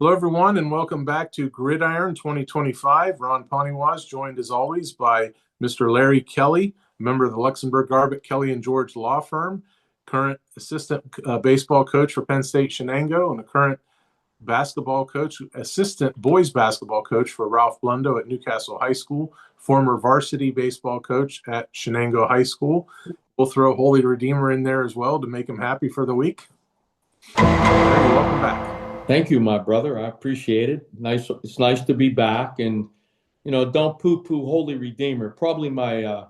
Hello, everyone, and welcome back to Gridiron 2025. Ron Poniewasz, joined as always by Mr. Larry Kelly, member of the Luxembourg, Garbett, Kelly and George law firm, current assistant baseball coach for Penn State Shenango, and the current basketball coach, assistant boys basketball coach for Ralph Blundo at Newcastle High School, former varsity baseball coach at Shenango High School. We'll throw Holy Redeemer in there as well to make him happy for the week. Larry, welcome back. Thank you, my brother. I appreciate it. It's nice to be back. And, don't poo-poo Holy Redeemer. Probably my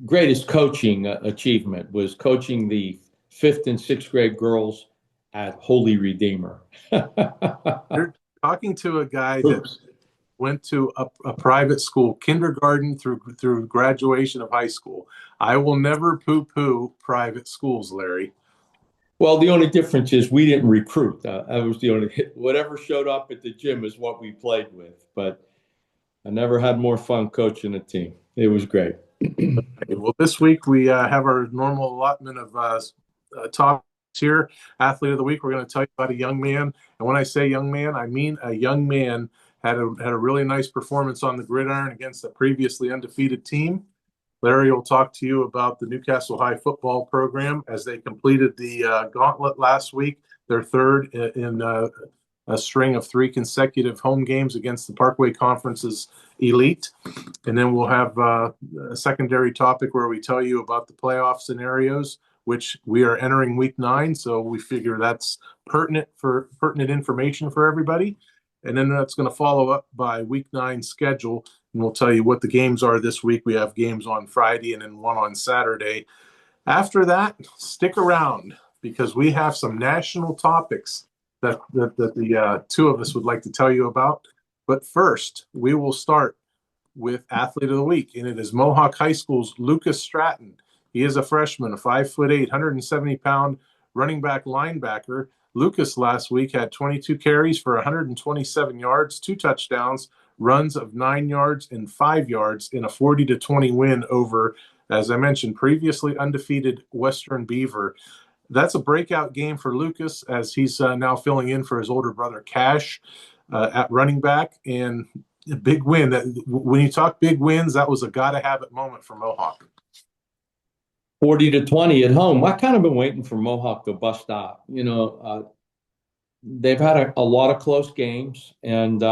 greatest coaching achievement was coaching the 5th and 6th grade girls at Holy Redeemer. You're talking to a guy that went to a private school, kindergarten through graduation of high school. I will never poo-poo private schools, Larry. Well, the only difference is we didn't recruit. I was the only whatever showed up at the gym is what we played with. But I never had more fun coaching a team. It was great. Well, this week we have our normal allotment of topics here. Athlete of the week. We're going to tell you about a young man, and when I say young man, I mean a young man had a really nice performance on the gridiron against a previously undefeated team. Larry will talk to you about the Newcastle High football program as they completed the gauntlet last week, their third in a string of 3 consecutive home games against the Parkway Conference's elite. And then we'll have a secondary topic where we tell you about the playoff scenarios, which we are entering week 9. So we figure that's pertinent information for everybody. And then that's going to follow up by week 9 schedule. And we'll tell you what the games are this week. We have games on Friday and then one on Saturday. After that, stick around because we have some national topics that the two of us would like to tell you about. But first, we will start with Athlete of the Week, and it is Mohawk High School's Lucas Stratton. He is a freshman, a 5'8", 170-pound running back linebacker. Lucas last week had 22 carries for 127 yards, 2 touchdowns, runs of 9 yards and 5 yards in a 40-20 win over, as I mentioned, previously undefeated Western Beaver. That's a breakout game for Lucas as he's now filling in for his older brother Cash at running back, and a big win. When you talk big wins, that was a gotta-have-it moment for Mohawk. 40-20 at home. I kind of been waiting for Mohawk to bust out. They've had a lot of close games and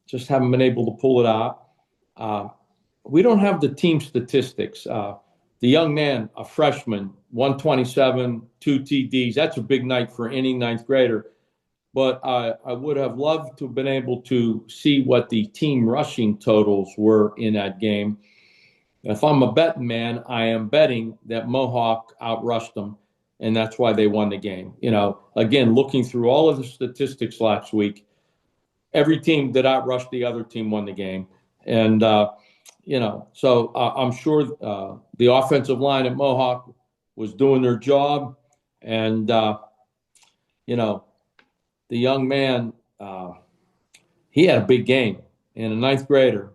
just haven't been able to pull it out. We don't have the team statistics. The young man, a freshman, 127, 2 TDs. That's a big night for any 9th grader. But I would have loved to have been able to see what the team rushing totals were in that game. If I'm a betting man, I am betting that Mohawk outrushed them, and that's why they won the game. Again, looking through all of the statistics last week, every team that outrushed the other team won the game. And, so I'm sure the offensive line at Mohawk was doing their job. And, the young man, he had a big game. And a 9th grader,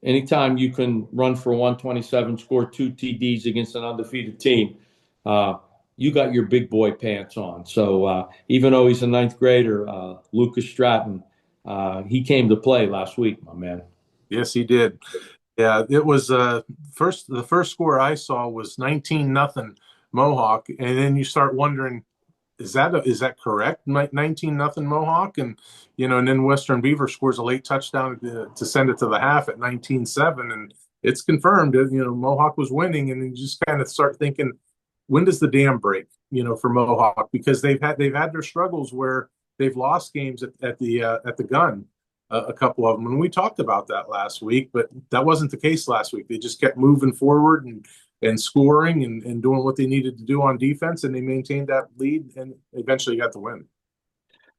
anytime you can run for 127, score 2 TDs against an undefeated team, you got your big boy pants on. So even though he's a 9th grader, Lucas Stratton, he came to play last week, my man. Yes, he did. Yeah, it was the first score I saw was 19-0 Mohawk, and then you start wondering, is that correct? 19-0 Mohawk, and and then Western Beaver scores a late touchdown to send it to the half at 19-7, and it's confirmed. Mohawk was winning, and you just kind of start thinking, when does the dam break? For Mohawk, because they've had their struggles where they've lost games at the gun, a couple of them, and we talked about that last week, but that wasn't the case last week. They just kept moving forward and scoring and doing what they needed to do on defense, and they maintained that lead and eventually got the win.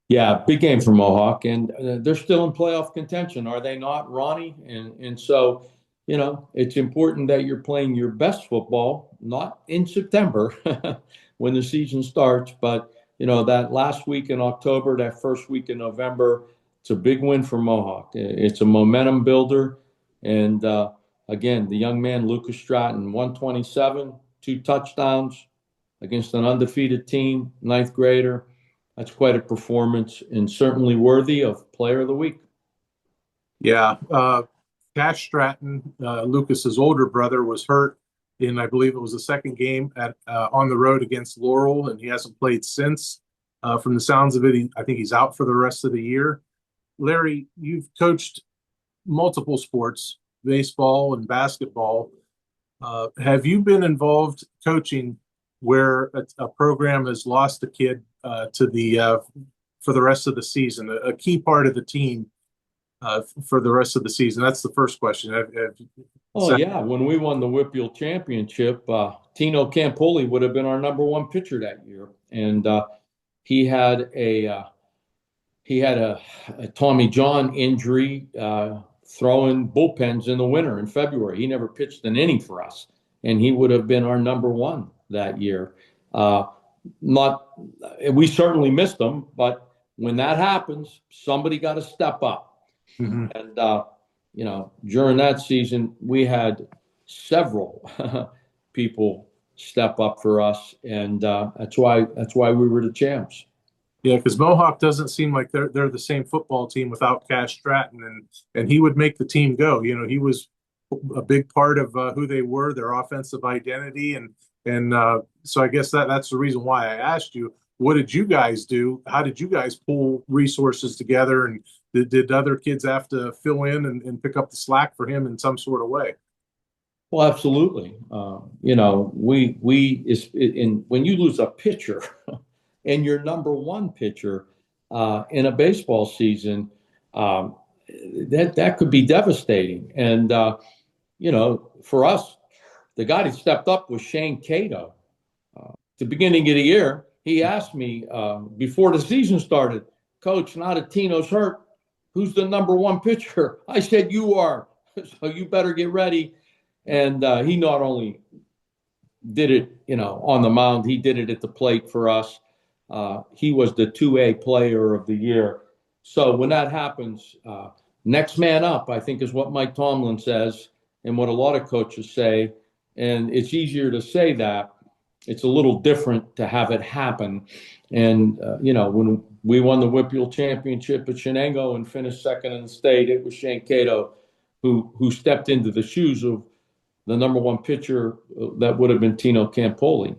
Yeah, big game for Mohawk, and they're still in playoff contention, are they not, Ronnie? And so, it's important that you're playing your best football, not in September when the season starts, but, that last week in October, that first week in November, it's a big win for Mohawk. It's a momentum builder, and again, the young man, Lucas Stratton, 127, 2 touchdowns against an undefeated team, 9th grader. that's quite a performance and certainly worthy of Player of the Week. Yeah. Cash Stratton, Lucas's older brother, was hurt in, I believe it was the second game on the road against Laurel, and he hasn't played since. From the sounds of it, I think he's out for the rest of the year. Larry, you've coached multiple sports, baseball and basketball. Have you been involved coaching where a program has lost a kid for the rest of the season, a key part of the team for the rest of the season? That's the first question. Yeah, when we won the Whippeal Championship, Tino Campoli would have been our number one pitcher that year, and he had a Tommy John injury throwing bullpens in the winter in February. He never pitched an inning for us, and he would have been our number one that year. We certainly missed him, but when that happens, somebody got to step up. Mm-hmm. And during that season, we had several people step up for us, and that's why we were the champs. Yeah, because Mohawk doesn't seem like they're the same football team without Cash Stratton, and he would make the team go. He was a big part of who they were, their offensive identity, and so I guess that's the reason why I asked you, what did you guys do? How did you guys pull resources together, and did other kids have to fill in and pick up the slack for him in some sort of way? Well, absolutely. When you lose a pitcher and your number one pitcher in a baseball season, that could be devastating. And for us, the guy that stepped up was Shane Cato. At the beginning of the year, he asked me before the season started, "Coach, now that Tino's hurt, who's the number one pitcher?" I said, "You are, so you better get ready." And he not only did it, on the mound, he did it at the plate for us. He was the 2A player of the year. So when that happens, next man up, I think, is what Mike Tomlin says and what a lot of coaches say. And it's easier to say that. It's a little different to have it happen. And, when we won the Whippeal Championship at Shenango and finished second in the state, it was Shane Cato who stepped into the shoes of the number one pitcher that would have been Tino Campoli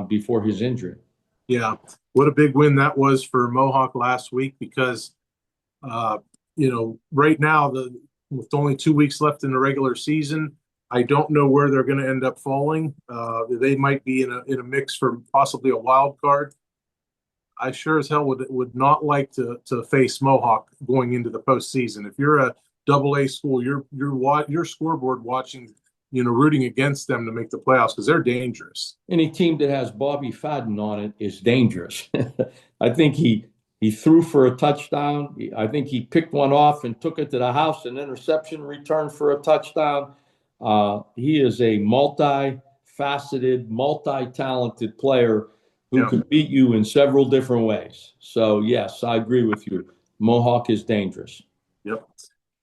before his injury. Yeah, what a big win that was for Mohawk last week, because, right now, with only 2 weeks left in the regular season, I don't know where they're going to end up falling. They might be in a mix for possibly a wild card. I sure as hell would not like to face Mohawk going into the postseason. If you're a AA school, you're scoreboard watching, rooting against them to make the playoffs, because they're dangerous. Any team that has Bobby Fadden on it is dangerous. I think he threw for a touchdown. I think he picked one off and took it to the house, an interception return for a touchdown. He is a multi-faceted, multi-talented player who can beat you in several different ways. So, yes, I agree with you. Mohawk is dangerous. Yep.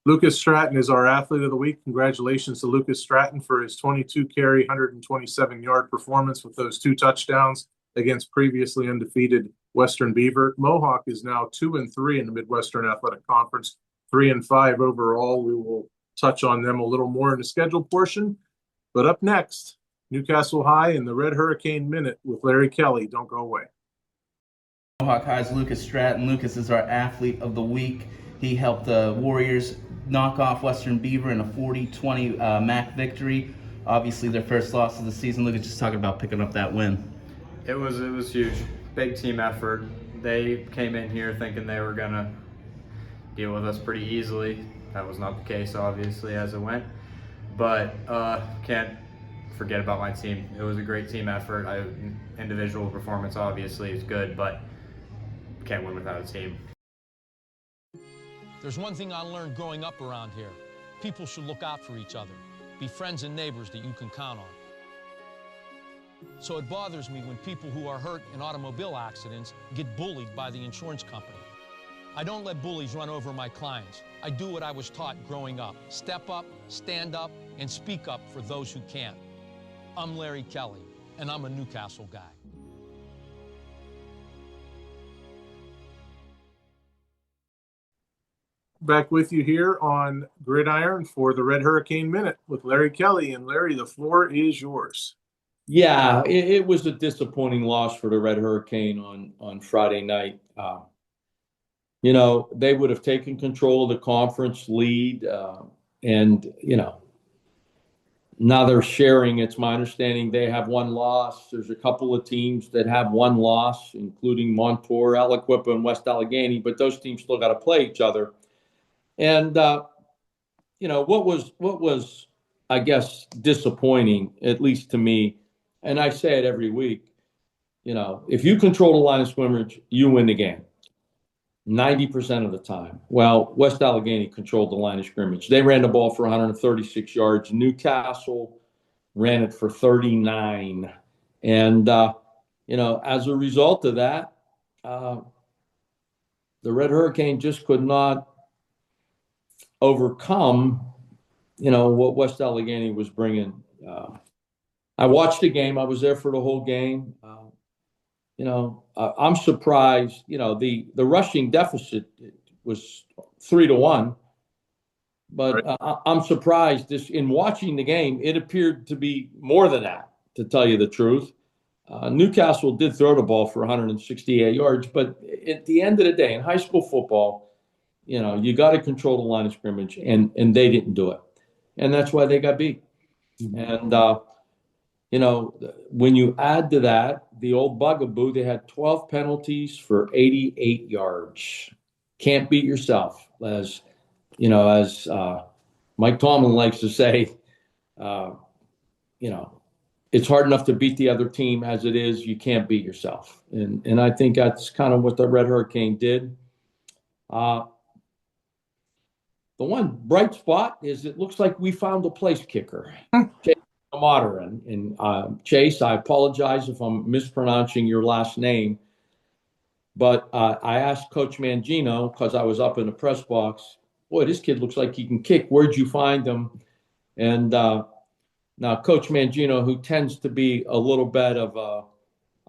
Lucas Stratton is our athlete of the week. Congratulations to Lucas Stratton for his 22-carry, 127-yard performance with those 2 touchdowns against previously undefeated Western Beaver. Mohawk is now 2-3 in the Midwestern Athletic Conference, 3-5 overall. We will touch on them a little more in the scheduled portion. But up next, Newcastle High and the Red Hurricane Minute with Larry Kelly. Don't go away. Mohawk High's Lucas Stratton. Lucas is our athlete of the week. He helped the Warriors knock off Western Beaver in a 40-20 MAC victory. Obviously, their first loss of the season. Lucas, just talking about picking up that win. It was huge. Big team effort. They came in here thinking they were going to deal with us pretty easily. That was not the case, obviously, as it went. But can't forget about my team. It was a great team effort. Individual performance, obviously, is good, but can't win without a team. There's one thing I learned growing up around here. People should look out for each other. Be friends and neighbors that you can count on. So it bothers me when people who are hurt in automobile accidents get bullied by the insurance company. I don't let bullies run over my clients. I do what I was taught growing up. Step up, stand up, and speak up for those who can't. I'm Larry Kelly, and I'm a Newcastle guy. back with you here on Gridiron for the Red Hurricane Minute with Larry Kelly. And Larry, the floor is yours. Yeah, it was a disappointing loss for the Red Hurricane on Friday night. They would have taken control of the conference lead, and now they're sharing. It's my understanding they have one loss. There's a couple of teams that have one loss, including Montour, Aliquippa, and West Allegheny, but those teams still got to play each other. And what was I guess disappointing, at least to me, and I say it every week, if you control the line of scrimmage, you win the game 90% of the time. Well, West Allegheny controlled the line of scrimmage. They ran the ball for 136 yards. Newcastle ran it for 39. And, as a result of that, the Red Hurricane just could not overcome, what West Allegheny was bringing. I watched the game. I was there for the whole game. I'm surprised. The rushing deficit was 3-1, but I'm surprised. In watching the game, it appeared to be more than that. To tell you the truth, Newcastle did throw the ball for 168 yards, but at the end of the day, in high school football, you got to control the line of scrimmage, and they didn't do it, and that's why they got beat. And when you add to that the old bugaboo, they had 12 penalties for 88 yards. Can't beat yourself, as Mike Tomlin likes to say. It's hard enough to beat the other team as it is. You can't beat yourself, and I think that's kind of what the Red Hurricane did. The one bright spot is it looks like we found a place kicker. And Chase, I apologize if I'm mispronouncing your last name, but I asked Coach Mangino, because I was up in the press box, boy, this kid looks like he can kick. Where'd you find him? And now Coach Mangino, who tends to be a little bit of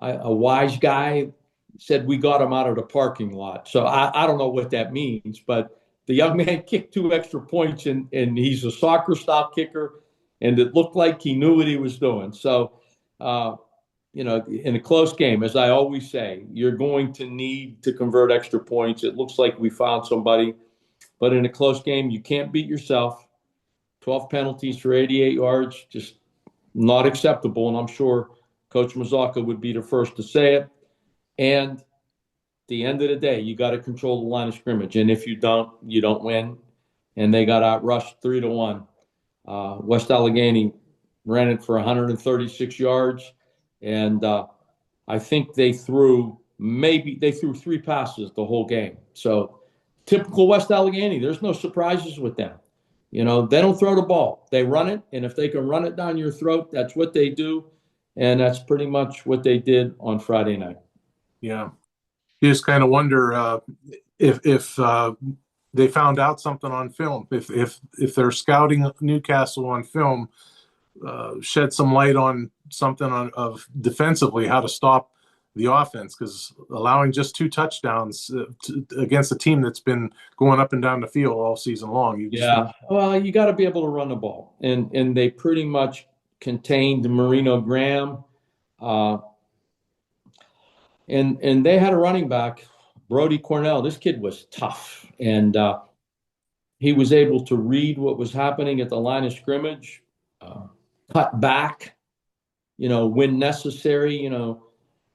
a wise guy, said we got him out of the parking lot. So I don't know what that means, but the young man kicked 2 extra points, and he's a soccer-style kicker. And it looked like he knew what he was doing. So, in a close game, as I always say, you're going to need to convert extra points. It looks like we found somebody. But in a close game, you can't beat yourself. 12 penalties for 88 yards, just not acceptable. And I'm sure Coach Mazzocca would be the first to say it. And at the end of the day, you got to control the line of scrimmage. And if you don't win. And they got outrushed 3-1. West Allegheny ran it for 136 yards, and I think they threw 3 passes the whole game. So typical West Allegheny, there's no surprises with them. They don't throw the ball. They run it, and if they can run it down your throat, that's what they do, and that's pretty much what they did on Friday night. Yeah. You just kind of wonder if they found out something on film. If they're scouting Newcastle on film, shed some light on something of defensively how to stop the offense, because allowing just 2 touchdowns against a team that's been going up and down the field all season long. Well, you got to be able to run the ball, and they pretty much contained Marino Graham, and they had a running back, Brody Cornell. This kid was tough, and he was able to read what was happening at the line of scrimmage, cut back, when necessary.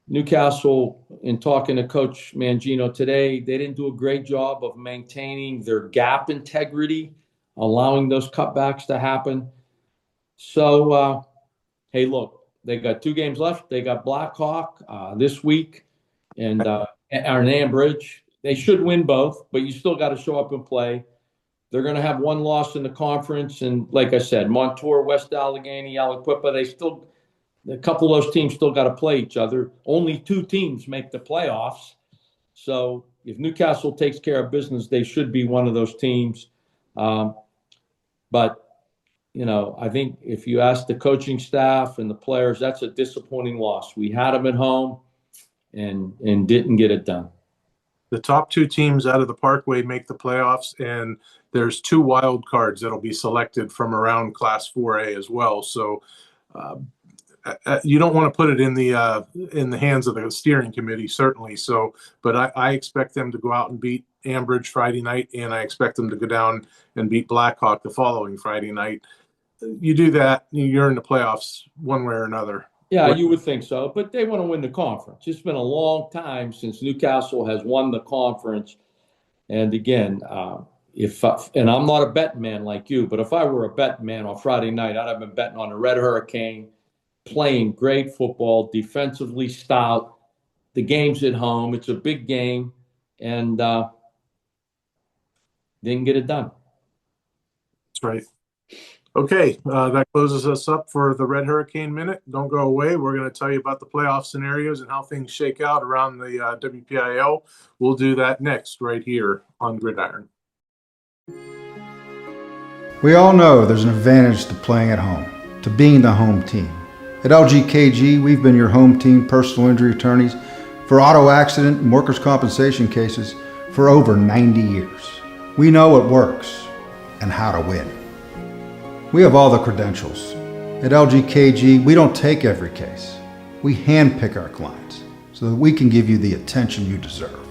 Newcastle, in talking to Coach Mangino today, they didn't do a great job of maintaining their gap integrity, allowing those cutbacks to happen. So, hey, look, they got 2 games left. They got Blackhawk this week, and Ambridge. They should win both, but you still got to show up and play. They're going to have 1 loss in the conference, and like I said, Montour, West Allegheny, Aliquippa, a couple of those teams still got to play each other. Only 2 teams make the playoffs. So if Newcastle takes care of business, they should be one of those teams. But I think if you ask the coaching staff and the players, that's a disappointing loss. We had them at home and didn't get it done. the top 2 teams out of the Parkway make the playoffs, and there's 2 wild cards that'll be selected from around Class 4A as well. So you don't want to put it in the hands of the steering committee, certainly. So, but I expect them to go out and beat Ambridge Friday night, and I expect them to go down and beat Blackhawk the following Friday night. You do that, you're in the playoffs one way or another. Yeah, you would think so, but they want to win the conference. It's been a long time since Newcastle has won the conference. And again, and I'm not a bet man like you, but if I were a bet man on Friday night, I'd have been betting on the Red Hurricane, playing great football, defensively stout. The game's at home. It's a big game, and didn't get it done. That's right. Okay, that closes us up for the Red Hurricane Minute. Don't go away. We're going to tell you about the playoff scenarios and how things shake out around the WPIL. We'll do that next right here on Gridiron. We all know there's an advantage to playing at home, to being the home team. At LGKG, we've been your home team personal injury attorneys for auto accident and workers' compensation cases for over 90 years. We know what works and how to win. We have all the credentials. At LGKG, we don't take every case. We handpick our clients so that we can give you the attention you deserve.